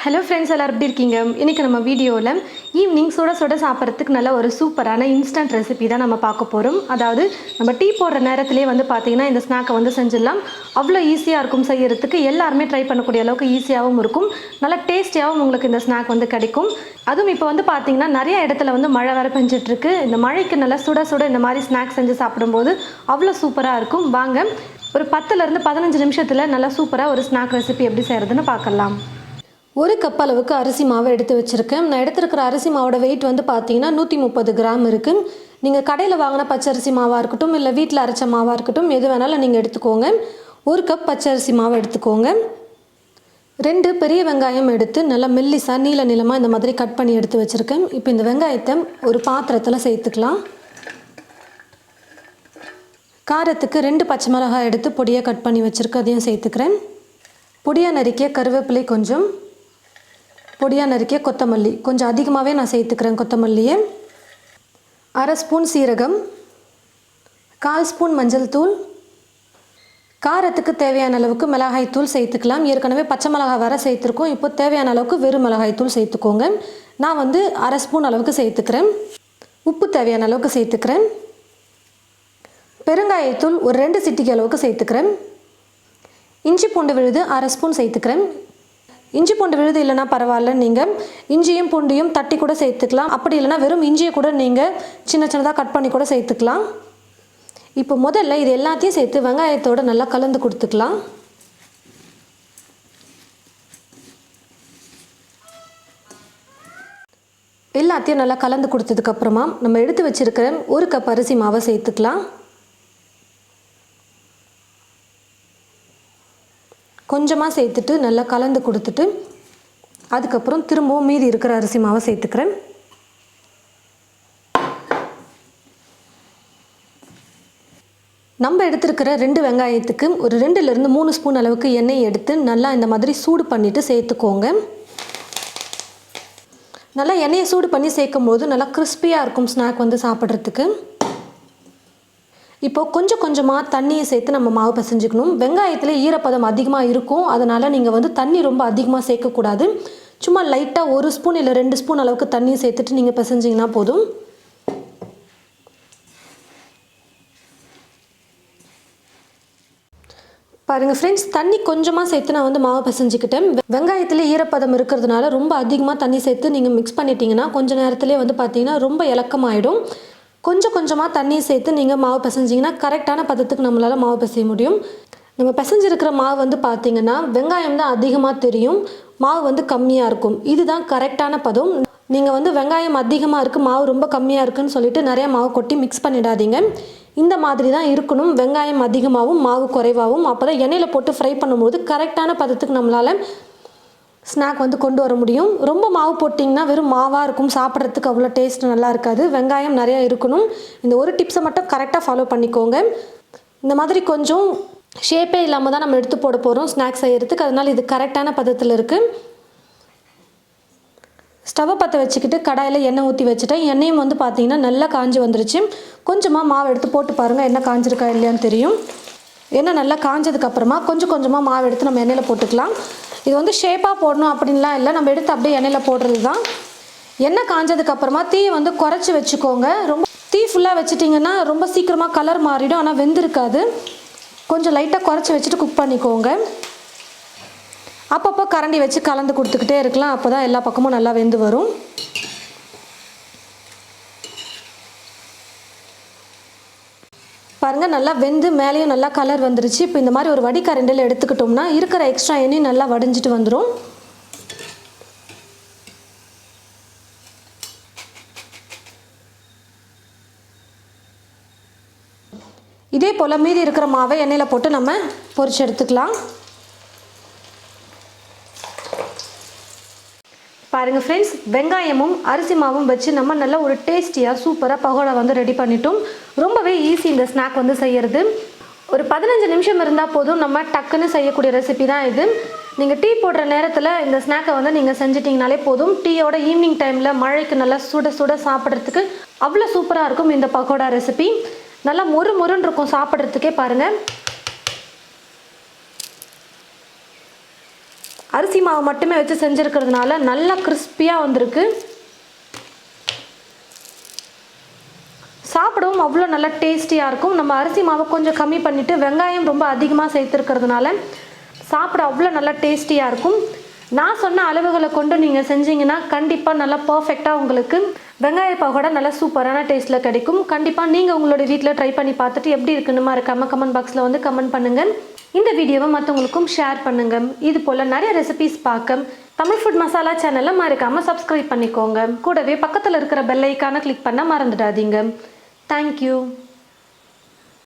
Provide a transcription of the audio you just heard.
Hello friends, எல்லோரும் எப்படி இருக்கீங்க? இன்றைக்கி நம்ம வீடியோவில் ஈவினிங் சுட சுட சாப்பிட்றதுக்கு நல்ல ஒரு சூப்பரான இன்ஸ்டன்ட் ரெசிபி தான் நம்ம பார்க்க போகிறோம். அதாவது நம்ம டீ போடுற நேரத்திலே பார்த்திங்கன்னா இந்த ஸ்நாக்கை செஞ்சிடலாம். அவ்வளோ ஈஸியாக இருக்கும் செய்யறதுக்கு. எல்லாருமே ட்ரை பண்ணக்கூடிய அளவுக்கு ஈஸியாகவும் இருக்கும். நல்லா டேஸ்டியாகவும் உங்களுக்கு இந்த ஸ்நாக் கிடைக்கும். அதுவும் இப்போ பார்த்திங்கன்னா நிறைய இடத்துல மழை வேறு பெஞ்சிட்ருக்கு. இந்த மழைக்கு நல்லா சுட சுட இந்த மாதிரி ஸ்நாக்ஸ் செஞ்சு சாப்பிடும்போது அவ்வளோ சூப்பராக இருக்கும். வாங்க ஒரு 10லேருந்து 15 நிமிஷத்தில் நல்லா சூப்பராக ஒரு ஸ்நாக் ரெசிபி எப்படி செய்கிறதுன்னு பார்க்கலாம். ஒரு கப் அளவுக்கு அரிசி மாவை எடுத்து வச்சுருக்கேன். நான் எடுத்துருக்கிற அரிசி மாவோட வெயிட் பார்த்தீங்கன்னா 130 கிராம் இருக்குது. நீங்கள் கடையில் வாங்கின பச்சரிசி மாவாக இருக்கட்டும், இல்லை வீட்டில் அரைச்ச மாவாக இருக்கட்டும், எது வேணாலும் நீங்கள் எடுத்துக்கோங்க. ஒரு கப் பச்சரிசி மாவை எடுத்துக்கோங்க. 2 பெரிய வெங்காயம் எடுத்து நல்லா மெல்லிசாக நீள நீளமாக இந்த மாதிரி கட் பண்ணி எடுத்து வச்சுருக்கேன். இப்போ இந்த வெங்காயத்தை ஒரு பாத்திரத்தில் சேர்த்துக்கலாம். காரத்துக்கு 2 பச்சை மிளகாய் எடுத்து பொடியாக கட் பண்ணி வச்சுருக்கேன், அதையும் சேர்த்துக்கிறேன். பொடியாக நறுக்கிய கருவேப்பிலை கொஞ்சம், பொடியாக நறுக்கிய கொத்தமல்லி கொஞ்சம் அதிகமாகவே நான் சேர்த்துக்கிறேன். கொத்தமல்லியை 1/2 ஸ்பூன் சீரகம், 1/4 ஸ்பூன் மஞ்சள் தூள், காரத்துக்கு தேவையான அளவுக்கு மிளகாய் தூள் சேர்த்துக்கலாம். ஏற்கனவே பச்சை மிளகாய் வர சேர்த்துருக்கோம். இப்போ தேவையான அளவுக்கு வெறும் மிளகாய் தூள் சேர்த்துக்கோங்க. நான் 1/2 ஸ்பூன் அளவுக்கு சேர்த்துக்கிறேன். உப்பு தேவையான அளவுக்கு சேர்த்துக்கிறேன். பெருங்காயத்தூள் ஒரு 2 சிட்டிகை அளவுக்கு சேர்த்துக்கிறேன். இஞ்சி பூண்டு விழுது 1/2 ஸ்பூன் சேர்த்துக்கிறேன். இஞ்சி பூண்டு விழுது இல்லைனா பரவாயில்ல, நீங்கள் இஞ்சியும் பூண்டையும் தட்டி கூட சேர்த்துக்கலாம். அப்படி இல்லைனா வெறும் இஞ்சியை கூட நீங்கள் சின்ன சின்னதாக கட் பண்ணி கூட சேர்த்துக்கலாம். இப்போ முதல்ல இது எல்லாத்தையும் சேர்த்து வெங்காயத்தோடு நல்லா கலந்து கொடுத்துக்கலாம். எல்லாத்தையும் நல்லா கலந்து கொடுத்ததுக்கப்புறமா நம்ம எடுத்து வச்சுருக்கிற 1 கப் அரிசி மாவை சேர்த்துக்கலாம். கொஞ்சமாக சேர்த்துட்டு நல்லா கலந்து கொடுத்துட்டு அதுக்கப்புறம் திரும்பவும் மீதி இருக்கிற அரிசி மாவை சேர்த்துக்கிறேன். நம்ம எடுத்துருக்கிற 2 வெங்காயத்துக்கு ஒரு 2லேருந்து 3 ஸ்பூன் அளவுக்கு எண்ணெய் எடுத்து நல்லா இந்த மாதிரி சூடு பண்ணிவிட்டு சேர்த்துக்கோங்க. நல்லா எண்ணெயை சூடு பண்ணி சேர்க்கும் போது நல்லா கிறிஸ்பியாக இருக்கும் ஸ்நாக் சாப்பிட்றதுக்கு. இப்போது கொஞ்சம் கொஞ்சமாக தண்ணியை சேர்த்து நம்ம மாவு பிசைஞ்சிக்கணும். வெங்காயத்தில் ஈரப்பதம் அதிகமாக இருக்கும், அதனால் நீங்கள் தண்ணி ரொம்ப அதிகமாக சேர்க்கக்கூடாது. சும்மா லைட்டாக 1 ஸ்பூன் இல்லை 2 ஸ்பூன் அளவுக்கு தண்ணியை சேர்த்துட்டு நீங்கள் பிசைஞ்சிங்கன்னா போதும். பாருங்கள் ஃப்ரெண்ட்ஸ், தண்ணி கொஞ்சமாக சேர்த்து நான் மாவு பிசைஞ்சிக்கிட்டேன். வெங்காயத்தில் ஈரப்பதம் இருக்கிறதுனால ரொம்ப அதிகமாக தண்ணி சேர்த்து நீங்கள் மிக்ஸ் பண்ணிட்டீங்கன்னா கொஞ்சம் நேரத்துலேயே பார்த்தீங்கன்னா ரொம்ப இலக்கமாயிடும். கொஞ்சம் கொஞ்சமாக தண்ணி சேர்த்து நீங்கள் மாவு பிசைஞ்சிங்கன்னா கரெக்டான பதத்துக்கு நம்மளால் மாவு பிசைய முடியும். நம்ம பிசைஞ்சிருக்கிற மாவு பார்த்திங்கன்னா வெங்காயம் தான் அதிகமாக தெரியும், மாவு கம்மியாக இருக்கும். இதுதான் கரெக்டான பதம். நீங்கள் வெங்காயம் அதிகமாக இருக்குது, மாவு ரொம்ப கம்மியாக இருக்குதுன்னு சொல்லிட்டு நிறையா மாவு கொட்டி மிக்ஸ் பண்ணிடாதீங்க. இந்த மாதிரி தான் இருக்கணும். வெங்காயம் அதிகமாகவும் மாவு குறைவாகவும். அப்போ தான் எண்ணெயில் போட்டு ஃப்ரை பண்ணும்போது கரெக்டான பதத்துக்கு நம்மளால் ஸ்நாக் கொண்டு வர முடியும். ரொம்ப மாவு போட்டிங்கன்னா வெறும் மாவாக இருக்கும், சாப்பிட்றதுக்கு அவ்வளோ டேஸ்ட் நல்லா இருக்காது. வெங்காயம் நிறையா இருக்கணும். இந்த ஒரு டிப்ஸை மட்டும் கரெக்டாக ஃபாலோ பண்ணிக்கோங்க. இந்த மாதிரி கொஞ்சம் ஷேப்பே இல்லாமல் தான் நம்ம எடுத்து போட போகிறோம் ஸ்நாக்ஸ் செய்கிறதுக்கு, அதனால் இது கரெக்டான பதத்தில் இருக்குது. ஸ்டவ்வை பற்ற வச்சுக்கிட்டு கடாயில் எண்ணெய் ஊற்றி வச்சுட்டேன். எண்ணெயும் பார்த்திங்கன்னா நல்லா காஞ்சி வந்துருச்சு. கொஞ்சமாக மாவு எடுத்து போட்டு பாருங்கள், எண்ணெய் காஞ்சிருக்கா இல்லையான்னு தெரியும். எண்ணெய் நல்லா காஞ்சதுக்கப்புறமா கொஞ்சம் கொஞ்சமாக மாவு எடுத்து நம்ம எண்ணெயில் போட்டுக்கலாம். இது ஷேப்பாக போடணும் அப்படின்லாம் இல்லை, நம்ம எடுத்து அப்படியே எண்ணெயில் போடுறது தான். எண்ணெய் காஞ்சதுக்கப்புறமா தீயை குறைச்சி வச்சுக்கோங்க. ரொம்ப தீ ஃபுல்லாக வச்சுட்டிங்கன்னா ரொம்ப சீக்கிரமாக கலர் மாறிடும், ஆனால் வெந்திருக்காது. கொஞ்சம் லைட்டாக குறைச்சி வச்சுட்டு குக் பண்ணிக்கோங்க. அப்பப்போ கரண்டி வச்சு கலந்து கொடுத்துக்கிட்டே இருக்கலாம், அப்போ தான் எல்லா பக்கமும் நல்லா வெந்து வரும். பாருங்கள், நல்லா வெந்து மேலேயும் நல்லா கலர் வந்துருச்சு. இப்போ இந்த மாதிரி ஒரு வடிகரண்டில் எடுத்துக்கிட்டோம்னா இருக்கிற எக்ஸ்ட்ரா எண்ணெய் நல்லா வடிஞ்சிட்டு வந்துடும். இதே போல் மீதி இருக்கிற மாவை எண்ணெயில் போட்டு நம்ம பொரிச்சு எடுத்துக்கலாம். பாருங்கள் ஃப்ரெண்ட்ஸ், வெங்காயமும் அரிசி மாவும் வச்சு நம்ம நல்ல ஒரு டேஸ்டியாக சூப்பராக பகோடா ரெடி பண்ணிட்டோம். ரொம்பவே ஈஸி இந்த ஸ்நாக் செய்கிறது. ஒரு 15 நிமிஷம் இருந்தால் போதும், நம்ம டக்குன்னு செய்யக்கூடிய ரெசிபி தான் இது. நீங்கள் டீ போடுற நேரத்தில் இந்த ஸ்நாக்கை நீங்கள் செஞ்சிட்டிங்கனாலே போதும். டீயோட ஈவினிங் டைமில் மழைக்கு நல்லா சுட சுட சாப்பிட்றதுக்கு அவ்வளோ சூப்பராக இருக்கும் இந்த பகோடா ரெசிபி. நல்லா மொறு மொறுன்னு இருக்கும் சாப்பிட்றதுக்கே. பாருங்கள், அரிசி மாவு மட்டுமே வச்சு செஞ்சுருக்கிறதுனால நல்லா கிறிஸ்பியாக வந்திருக்கு. சாப்பிடவும் அவ்வளோ நல்லா டேஸ்டியாக இருக்கும். நம்ம அரிசி மாவை கொஞ்சம் கம்மி பண்ணிவிட்டு வெங்காயம் ரொம்ப அதிகமாக சேர்த்துருக்கிறதுனால சாப்பிட அவ்வளோ நல்லா டேஸ்டியாக இருக்கும். நான் சொன்ன அளவுகளை கொண்டு நீங்கள் செஞ்சீங்கன்னா கண்டிப்பாக நல்லா பர்ஃபெக்டாக உங்களுக்கு வெங்காய பகோடா நல்லா சூப்பரான டேஸ்ட்டில் கிடைக்கும். கண்டிப்பாக நீங்கள் உங்களோட வீட்டில் ட்ரை பண்ணி பார்த்துட்டு எப்படி இருக்குன்னு மறக்காம கமெண்ட் பாக்ஸில் வந்து கமெண்ட் பண்ணுங்கள். இந்த வீடியோவை மற்றவங்களுக்கும் ஷேர் பண்ணுங்கள். இது போல் நிறைய ரெசிபிஸ் பார்க்க தமிழ் ஃபுட் மசாலா சேனலை மறக்காமல் சப்ஸ்கிரைப் பண்ணிக்கோங்க. கூடவே பக்கத்தில் இருக்கிற பெல் ஐக்கானை கிளிக் பண்ண மறந்துடாதீங்க. தேங்க்யூ.